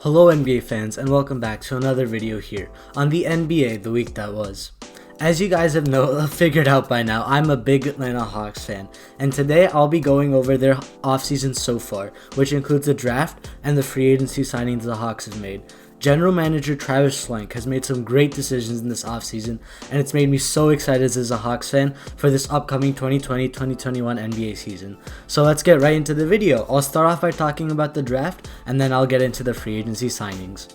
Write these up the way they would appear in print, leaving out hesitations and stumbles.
Hello NBA fans and welcome back to another video here on the NBA the week that was. As you guys have figured out by now, I'm a big Atlanta Hawks fan, and today I'll be going over their offseason so far, which includes the draft and the free agency signings the Hawks have made. General Manager Travis Schlenk has made some great decisions in this offseason, and it's made me so excited as a Hawks fan for this upcoming 2020-2021 NBA season. So let's get right into the video. I'll start off by talking about the draft, and then I'll get into the free agency signings.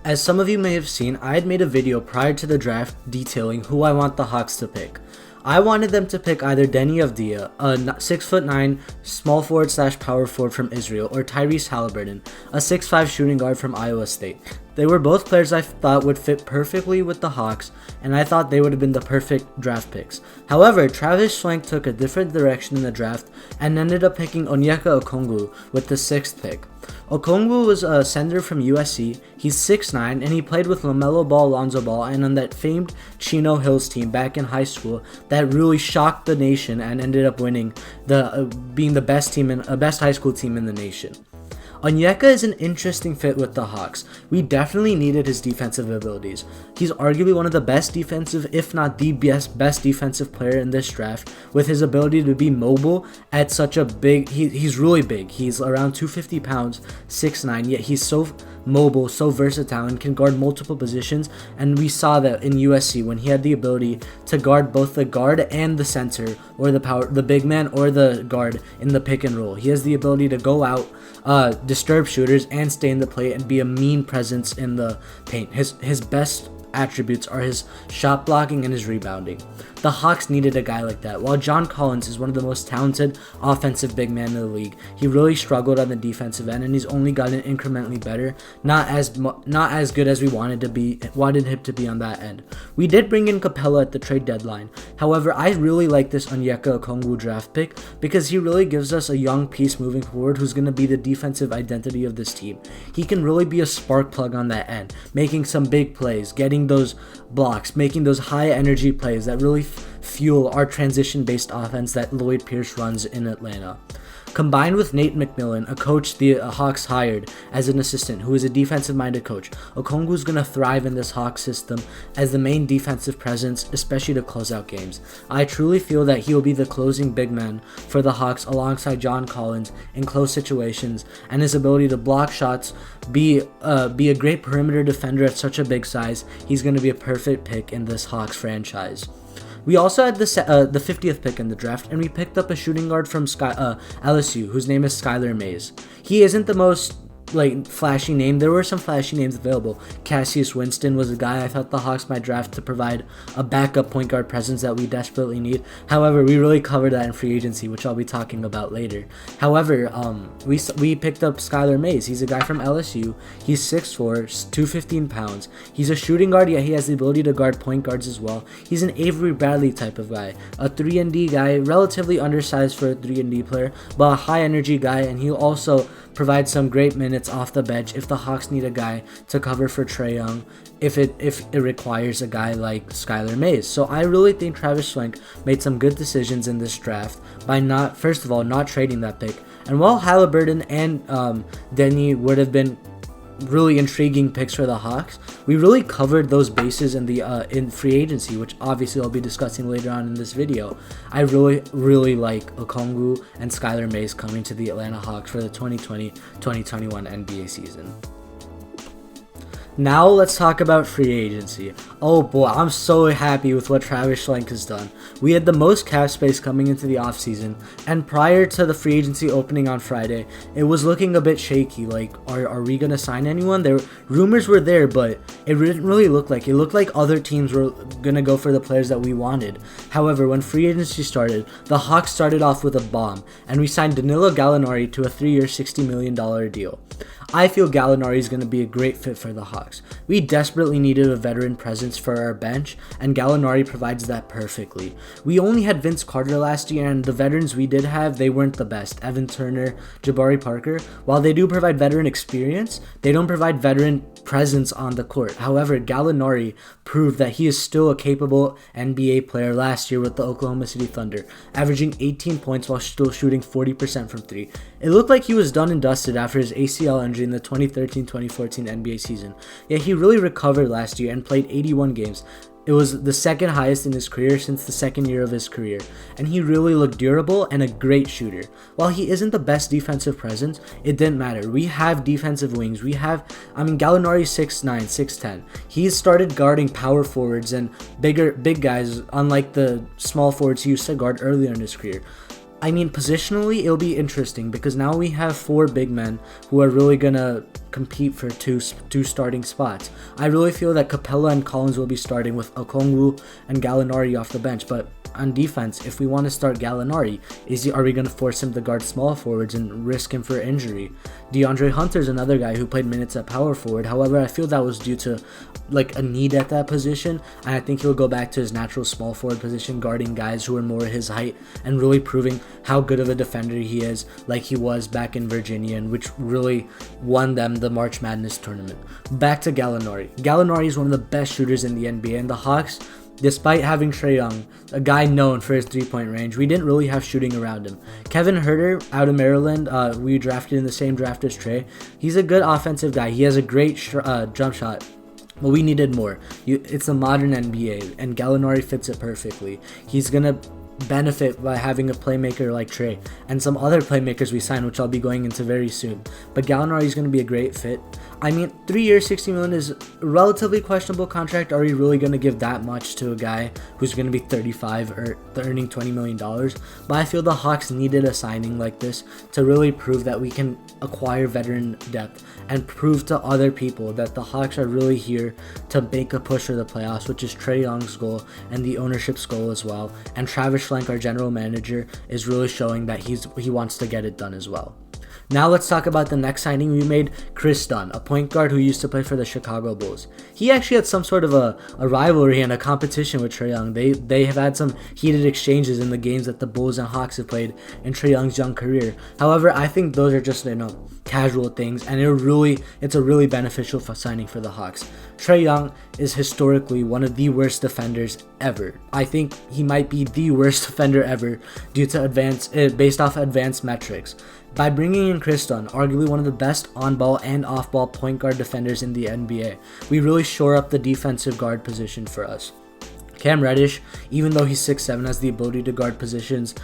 As some of you may have seen, I had made a video prior to the draft detailing who I want the Hawks to pick. I wanted them to pick either Deni Avdija, a 6'9" small forward / power forward from Israel, or Tyrese Halliburton, a 6'5" shooting guard from Iowa State. They were both players I thought would fit perfectly with the Hawks, and I thought they would have been the perfect draft picks. However, Travis Schlenk took a different direction in the draft and ended up picking Onyeka Okongwu with the 6th pick. Okongwu was a center from USC. He's 6'9", and he played with LaMelo Ball, Lonzo Ball, and on that famed Chino Hills team back in high school that really shocked the nation and ended up winning being the best high school team in the nation. Onyeka is an interesting fit with the Hawks. We definitely needed his defensive abilities. He's arguably one of the best defensive, if not the best defensive player in this draft, with his ability to be mobile at such a big, he's really big. He's around 250 pounds, 6'9", yet he's so mobile, so versatile, and can guard multiple positions, and we saw that in USC when he had the ability to guard both the guard and the center, or the big man or the guard in the pick and roll. He has the ability to go out, disturb shooters, and stay in the plate and be a mean presence in the paint. His best attributes are his shot blocking and his rebounding. The Hawks needed a guy like that. While John Collins is one of the most talented offensive big men in the league, he really struggled on the defensive end, and he's only gotten incrementally better. Not as good as we wanted him to be on that end. We did bring in Capella at the trade deadline. However, I really like this Onyeka Okongwu draft pick because he really gives us a young piece moving forward who's going to be the defensive identity of this team. He can really be a spark plug on that end, making some big plays, getting those blocks, making those high energy plays that really fuel our transition-based offense that Lloyd Pierce runs in Atlanta. Combined with Nate McMillan, a coach the Hawks hired as an assistant who is a defensive-minded coach, Okongwu is going to thrive in this Hawks system as the main defensive presence, especially to close out games. I truly feel that he will be the closing big man for the Hawks alongside John Collins in close situations, and his ability to block shots, be a great perimeter defender at such a big size. He's going to be a perfect pick in this Hawks franchise. We also had the 50th pick in the draft, and we picked up a shooting guard from LSU whose name is Skylar Mays. He isn't the most flashy name. There were some flashy names available. Cassius Winston was a guy I thought the Hawks might draft to provide a backup point guard presence that we desperately need. However, we really covered that in free agency, which I'll be talking about later. However, we picked up Skylar Mays. He's a guy from LSU. He's 6'4", 215 pounds. He's a shooting guard, yet he has the ability to guard point guards as well. He's an Avery Bradley type of guy, a 3-and-D guy, relatively undersized for a 3-and-D player, but a high energy guy, and he'll also provide some great minutes off the bench if the Hawks need a guy to cover for Trae Young, if it requires a guy like Skylar Mays. So I really think Travis Schlenk made some good decisions in this draft by not trading that pick. And while Halliburton and Deni would have been really intriguing picks for the Hawks, we really covered those bases in free agency, which obviously I'll be discussing later on in this video. I really like Okongwu and Skylar Mays coming to the Atlanta Hawks for the 2020-2021 NBA season. Now let's talk about free agency. Oh boy, I'm so happy with what Travis Schlenk has done. We had the most cap space coming into the offseason, and prior to the free agency opening on Friday, it was looking a bit shaky. Are we going to sign anyone? Rumors were there, but it didn't really look like. It looked like other teams were going to go for the players that we wanted. However, when free agency started, the Hawks started off with a bomb, and we signed Danilo Gallinari to a 3-year, $60 million deal. I feel Gallinari is going to be a great fit for the Hawks. We desperately needed a veteran presence for our bench, and Gallinari provides that perfectly. We only had Vince Carter last year, and the veterans we did have, they weren't the best. Evan Turner, Jabari Parker, while they do provide veteran experience, they don't provide veteran presence on the court. However, Gallinari proved that he is still a capable NBA player last year with the Oklahoma City Thunder, averaging 18 points while still shooting 40% from 3. It looked like he was done and dusted after his ACL injury in the 2013-2014 NBA season. Yet he really recovered last year and played 81 games. It was the second highest in his career since the second year of his career, and he really looked durable and a great shooter. While he isn't the best defensive presence, it didn't matter. We have defensive wings. Gallinari 6'9", 6'10". He's started guarding power forwards and big guys, unlike the small forwards he used to guard earlier in his career. Positionally, it'll be interesting because now we have 4 big men who are really going to compete for two starting spots. I really feel that Capella and Collins will be starting with Okongwu and Gallinari off the bench, but on defense, if we want to start Gallinari, are we going to force him to guard small forwards and risk him for injury? DeAndre Hunter's another guy who played minutes at power forward. However, I feel that was due to a need at that position, and I think he'll go back to his natural small forward position, guarding guys who are more his height and really proving how good of a defender he is, like he was back in Virginia, and which really won them the March Madness tournament. Back to Gallinari. Gallinari is one of the best shooters in the NBA, and the Hawks, despite having Trae Young, a guy known for his three-point range, we didn't really have shooting around him. Kevin Huerter out of Maryland, we drafted in the same draft as Trae. He's a good offensive guy. He has a great jump shot. But we needed more. It's a modern NBA, and Gallinari fits it perfectly. He's going to benefit by having a playmaker like Trae and some other playmakers we signed, which I'll be going into very soon. But Gallinari is going to be a great fit. 3 years, $60 million is a relatively questionable contract. Are we really going to give that much to a guy who's going to be 35 or earning $20 million? But I feel the Hawks needed a signing like this to really prove that we can acquire veteran depth and prove to other people that the Hawks are really here to make a push for the playoffs, which is Trae Young's goal and the ownership's goal as well. And Travis Schlenk, our general manager, is really showing that he wants to get it done as well. Now let's talk about the next signing we made, Chris Dunn, a point guard who used to play for the Chicago Bulls. He actually had some sort of a rivalry and a competition with Trae Young. They have had some heated exchanges in the games that the Bulls and Hawks have played in Trae Young's young career. However, I think those are just, casual things, and it's a really beneficial signing for the Hawks. Trae Young is historically one of the worst defenders ever. I think he might be the worst defender ever due to based off advanced metrics. By bringing in Chris Dunn, arguably one of the best on-ball and off-ball point guard defenders in the NBA, we really shore up the defensive guard position for us. Cam Reddish, even though he's 6'7", has the ability to guard positions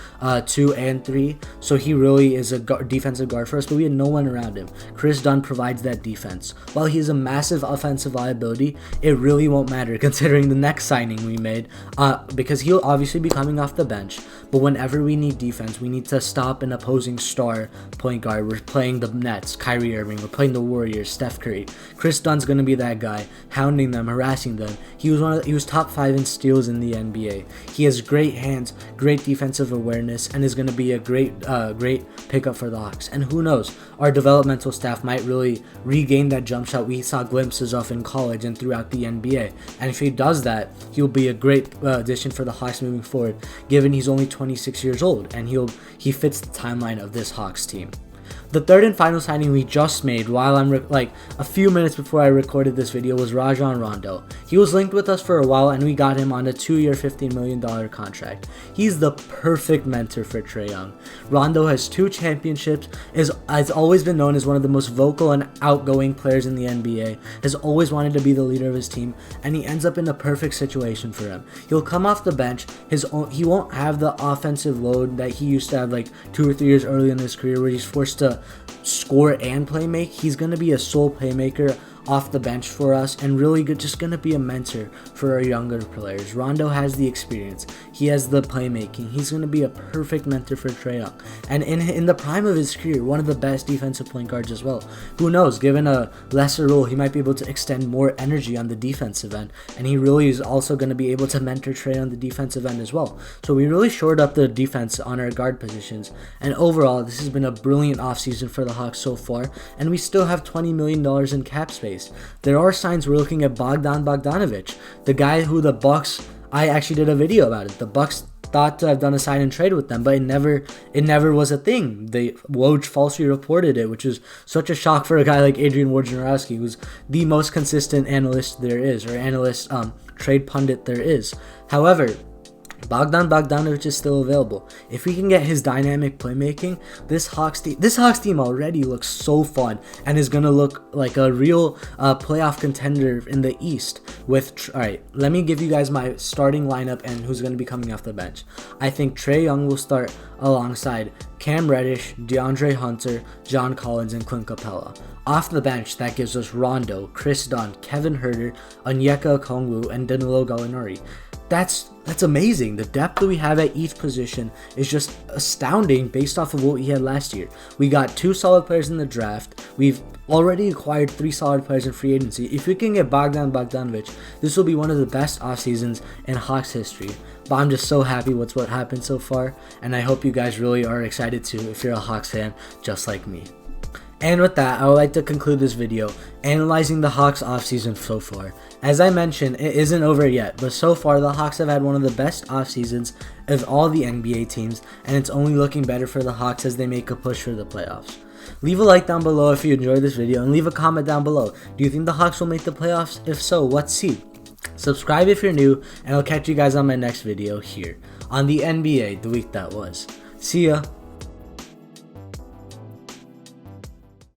2 and 3, so he really is a defensive guard for us, but we had no one around him. Chris Dunn provides that defense. While he is a massive offensive liability, it really won't matter considering the next signing we made, because he'll obviously be coming off the bench, but whenever we need defense, we need to stop an opposing star point guard. We're playing the Nets, Kyrie Irving, we're playing the Warriors, Steph Curry. Chris Dunn's going to be that guy, hounding them, harassing them. He was top 5 in steals in the NBA. He has great hands, great defensive awareness, and is going to be a great pickup for the Hawks. And who knows, our developmental staff might really regain that jump shot we saw glimpses of in college and throughout the NBA. And if he does that, he'll be a great addition for the Hawks moving forward, given he's only 26 years old, and he fits the timeline of this Hawks team. The third and final signing we just made while a few minutes before I recorded this video was Rajon Rondo. He was linked with us for a while, and we got him on a 2-year, $15 million contract. He's the perfect mentor for Trae Young. Rondo has 2 championships, has always been known as one of the most vocal and outgoing players in the NBA, has always wanted to be the leader of his team, and he ends up in a perfect situation for him. He'll come off the bench, he won't have the offensive load that he used to have 2 or 3 years early in his career where he's forced to score and play make. He's going to be a sole playmaker off the bench for us, and really just going to be a mentor for our younger players. Rondo has the experience. He has the playmaking. He's going to be a perfect mentor for Trae Young. And in the prime of his career, one of the best defensive point guards as well. Who knows, given a lesser role, he might be able to extend more energy on the defensive end. And he really is also going to be able to mentor Trae on the defensive end as well. So we really shored up the defense on our guard positions. And overall, this has been a brilliant offseason for the Hawks so far. And we still have $20 million in cap space. There are signs we're looking at Bogdanovic, the guy who the Bucks, I actually did a video about it. The Bucks thought to have done a sign and trade with them, but it never was a thing. Woj falsely reported it, which is such a shock for a guy like Adrian Wojnarowski, who's the most consistent analyst there is, or trade pundit there is. However, Bogdanovic is still available. If we can get his dynamic playmaking, this Hawks team already looks so fun and is gonna look like a real playoff contender in the East. All right, let me give you guys my starting lineup and who's gonna be coming off the bench. I think Trae Young will start alongside Cam Reddish, DeAndre Hunter, John Collins, and Clint Capella. Off the bench, that gives us Rondo, Chris Dunn, Kevin Huerter, Onyeka Okongwu, and Danilo Gallinari. That's amazing. The depth that we have at each position is just astounding based off of what we had last year. We got 2 solid players in the draft. We've already acquired 3 solid players in free agency. If we can get Bogdanovic, this will be one of the best off seasons in Hawks history. But I'm just so happy with what happened so far, and I hope you guys really are excited too if you're a Hawks fan just like me. And with that, I would like to conclude this video analyzing the Hawks offseason so far. As I mentioned, it isn't over yet, but so far the Hawks have had one of the best offseasons of all the NBA teams, and it's only looking better for the Hawks as they make a push for the playoffs. Leave a like down below if you enjoyed this video, and leave a comment down below. Do you think the Hawks will make the playoffs? If so, what seed? Subscribe if you're new, and I'll catch you guys on my next video here on the NBA, the week that was. See ya!